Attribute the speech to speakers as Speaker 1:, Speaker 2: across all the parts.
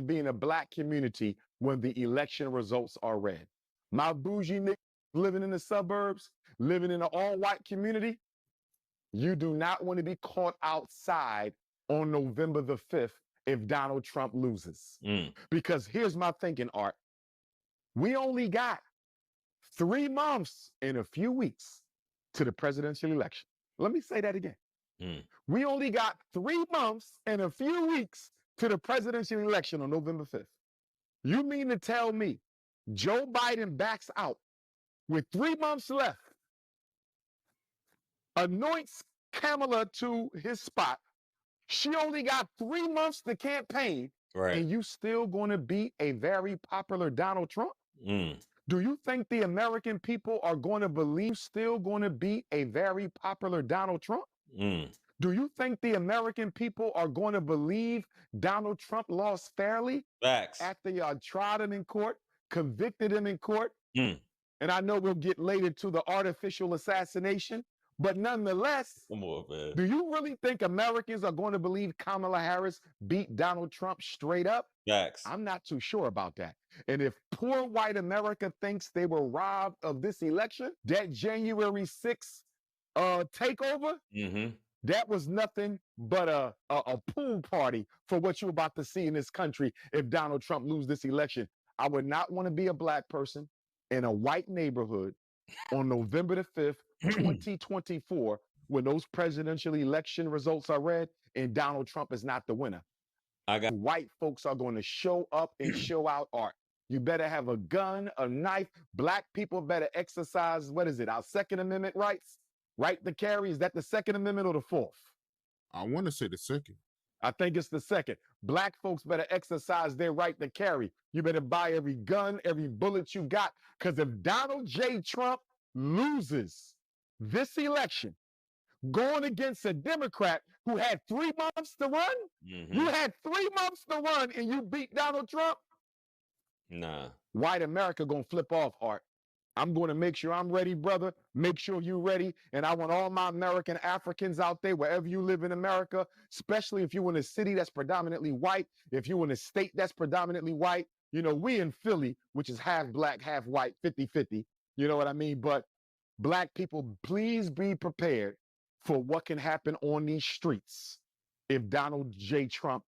Speaker 1: be in a black community when the election results are read. My bougie niggas living in the suburbs, living in an all-white community, you do not want to be caught outside on November the 5th if Donald Trump loses. Because here's my thinking, Art. We only got 3 months and a few weeks to the presidential election. Let me say that again. We only got 3 months and a few weeks to the presidential election on November 5th. You mean to tell me Joe Biden backs out with 3 months left, anoints Kamala to his spot. She only got 3 months to campaign, and you still going to beat a very popular Donald Trump? Do you think the American people are going to believe still going to beat a very popular Donald Trump? Do you think the American people are going to believe Donald Trump lost fairly?
Speaker 2: Facts.
Speaker 1: After y'all tried him in court, convicted him in court? And I know we'll get later to the artificial assassination, but nonetheless,
Speaker 2: Come on, man.
Speaker 1: do you really think Americans are going to believe Kamala Harris beat Donald Trump straight up?
Speaker 2: Facts.
Speaker 1: I'm not too sure about that. And if poor white America thinks they were robbed of this election, that January 6th takeover, that was nothing but a pool party for what you're about to see in this country if Donald Trump loses this election. I would not want to be a black person in a white neighborhood on November the 5th, 2024, when those presidential election results are read and Donald Trump is not the winner. White folks are going to show up and show out, Art. You better have a gun, a knife. Black people better exercise, what is it, our Second Amendment rights? Right to carry, is that the Second Amendment or the Fourth?
Speaker 3: I want to say the second.
Speaker 1: I think it's the second. Black folks better exercise their right to carry. You better buy every gun, every bullet you got, because if Donald J. Trump loses this election, going against a Democrat who had 3 months to run, you had 3 months to run and you beat Donald Trump?
Speaker 2: Nah.
Speaker 1: White America gonna flip off, Art. I'm going to make sure I'm ready, brother. Make sure you're ready. And I want all my American Africans out there, wherever you live in America, especially if you're in a city that's predominantly white, if you're in a state that's predominantly white. You know, we in Philly, which is half black, half white, 50-50. You know what I mean? But black people, please be prepared for what can happen on these streets if Donald J. Trump.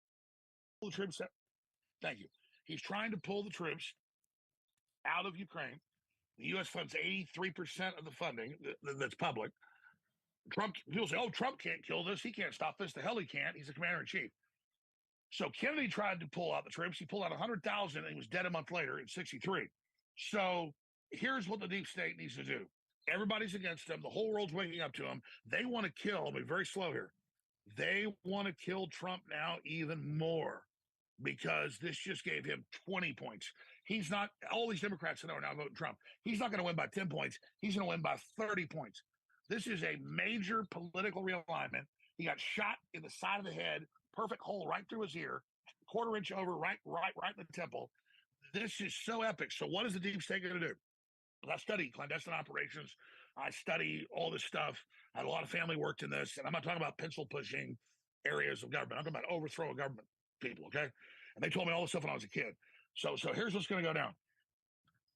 Speaker 4: The troops. Thank you. He's trying to pull the troops out of Ukraine. The U.S. funds 83% of the funding that's public. Trump, people say, oh, Trump can't kill this. He can't stop this. The hell he can't. He's the commander-in-chief. So Kennedy tried to pull out the troops. He pulled out 100,000 and he was dead a month later in 63. So here's what the deep state needs to do. Everybody's against him. The whole world's waking up to him. They want to kill, I'll be very slow here. They want to kill Trump now even more because this just gave him 20 points. He's not, all these Democrats that are now voting Trump, he's not going to win by 10 points. He's going to win by 30 points. This is a major political realignment. He got shot in the side of the head, perfect hole right through his ear, quarter inch over, right in the temple. This is so epic. So what is the deep state going to do? I study clandestine operations. I study all this stuff. I had a lot of family worked in this, and I'm not talking about pencil pushing areas of government. I'm talking about overthrow of government people, okay? And they told me all this stuff when I was a kid. So here's what's going to go down.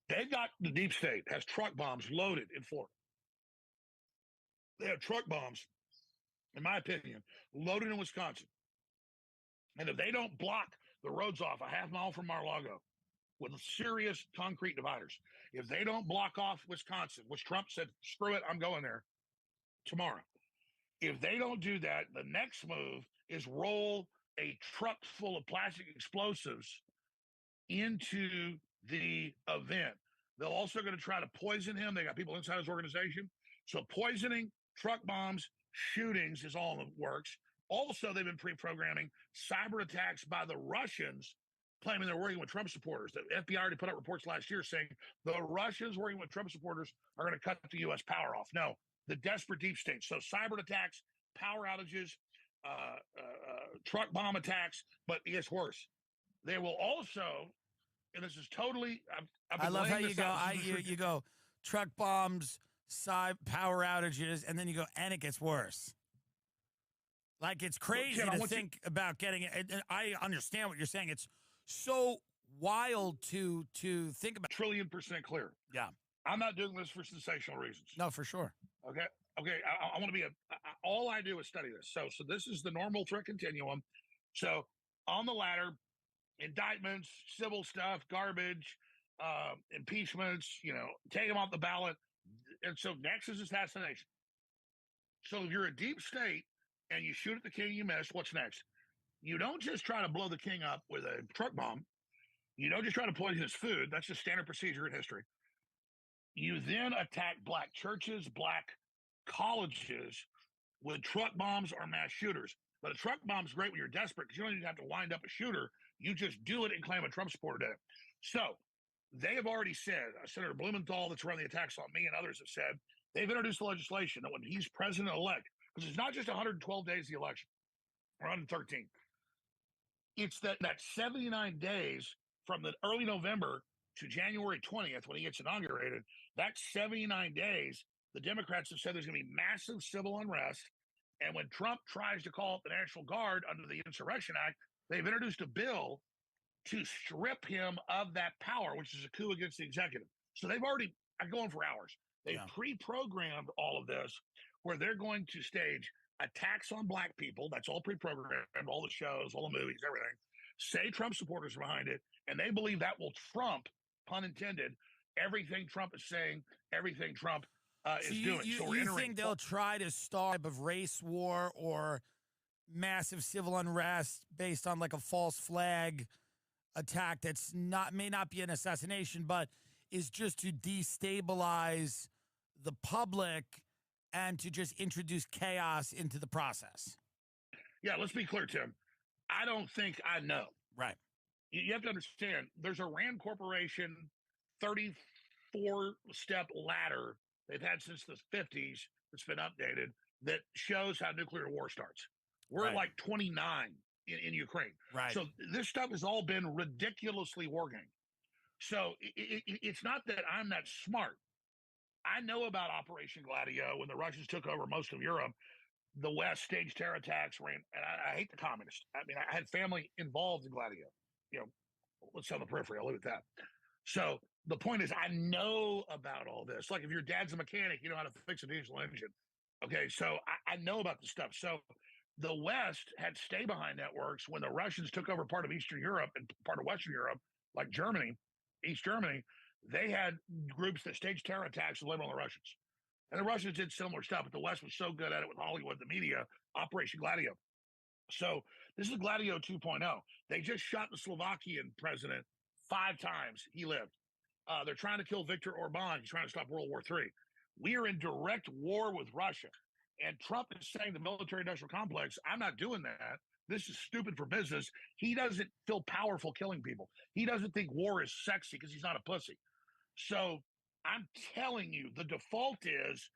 Speaker 4: They got the deep state has truck bombs loaded in Florida. They have truck bombs, in my opinion, loaded in Wisconsin. And if they don't block the roads off a half mile from Mar-a-Lago with serious concrete dividers, if they don't block off Wisconsin, which Trump said, screw it, I'm going there tomorrow. If they don't do that, the next move is roll a truck full of plastic explosives into the event. They're also going to try to poison him. They got people inside his organization. So poisoning, truck bombs, shootings is all that works. Also, they've been pre-programming cyber attacks by the Russians, claiming they're working with Trump supporters. The FBI already put out reports last year saying the Russians working with Trump supporters are going to cut the U.S. power off. No, the desperate deep state. So cyber attacks, power outages, truck bomb attacks, but it gets worse. They will also, and this is totally,
Speaker 5: I love how you go, you go truck bombs, power outages, and then you go, and it gets worse. Like, it's crazy to think about getting it. And I understand what you're saying. It's so wild to think about.
Speaker 4: Trillion% clear.
Speaker 5: Yeah.
Speaker 4: I'm not doing this for sensational reasons.
Speaker 5: No, for sure.
Speaker 4: Okay. I want to be all I do is study this. So this is the normal threat continuum. So on the ladder, indictments, civil stuff, garbage, impeachments, take them off the ballot. And so next is assassination. So if you're a deep state and you shoot at the king, you miss, what's next? You don't just try to blow the king up with a truck bomb. You don't just try to poison his food. That's just standard procedure in history. You then attack black churches, black colleges with truck bombs or mass shooters. But a truck bomb's great when you're desperate because you don't even have to wind up a shooter. You just do it and claim a Trump supporter did it. So they have already said, Senator Blumenthal that's run the attacks on me and others have said, they've introduced the legislation that when he's president-elect, because it's not just 112 days of the election, or 113, it's that 79 days from the early November to January 20th when he gets inaugurated, that 79 days, the Democrats have said there's going to be massive civil unrest. And when Trump tries to call up the National Guard under the Insurrection Act, they've introduced a bill to strip him of that power, which is a coup against the executive. So they've already, I'm going for hours. They've pre-programmed all of this where they're going to stage attacks on black people. That's all pre-programmed, all the shows, all the movies, everything. Say Trump supporters are behind it, and they believe that will trump, pun intended, everything Trump is saying, everything Trump is doing. So
Speaker 5: you think they'll try to start a race war or massive civil unrest based on like a false flag attack that's may not be an assassination, but is just to destabilize the public and to just introduce chaos into the process?
Speaker 4: Yeah, let's be clear, Tim. I don't think I know.
Speaker 5: Right.
Speaker 4: You have to understand, there's a Rand Corporation 34-step ladder they've had since the 50s that's been updated that shows how nuclear war starts. We're at like 29 in Ukraine.
Speaker 5: Right.
Speaker 4: So this stuff has all been ridiculously working. So it's not that I'm that smart. I know about Operation Gladio when the Russians took over most of Europe. The West staged terror attacks, and I hate the communists. I mean, I had family involved in Gladio. Let's on the periphery. I'll leave it at that. So the point is, I know about all this. Like if your dad's a mechanic, you know how to fix a diesel engine. Okay, so I know about the stuff. So the West had stay-behind networks when the Russians took over part of Eastern Europe and part of Western Europe, like Germany, East Germany. They had groups that staged terror attacks and labeled on the Russians. And the Russians did similar stuff, but the West was so good at it with Hollywood, the media, Operation Gladio. So this is Gladio 2.0. They just shot the Slovakian president 5 times. He lived. They're trying to kill Viktor Orban. He's trying to stop World War III. We are in direct war with Russia. And Trump is saying the military-industrial complex, I'm not doing that. This is stupid for business. He doesn't feel powerful killing people. He doesn't think war is sexy because he's not a pussy. So I'm telling you, the default is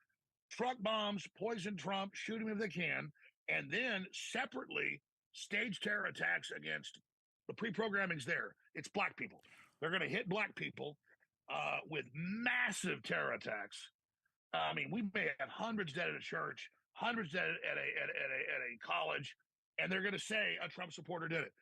Speaker 4: truck bombs, poison Trump, shoot him if they can, and then separately stage terror attacks against the pre-programming's there. It's black people. They're going to hit black people with massive terror attacks. I mean, we may have hundreds dead at a church, hundreds dead at a college, and they're going to say a Trump supporter did it.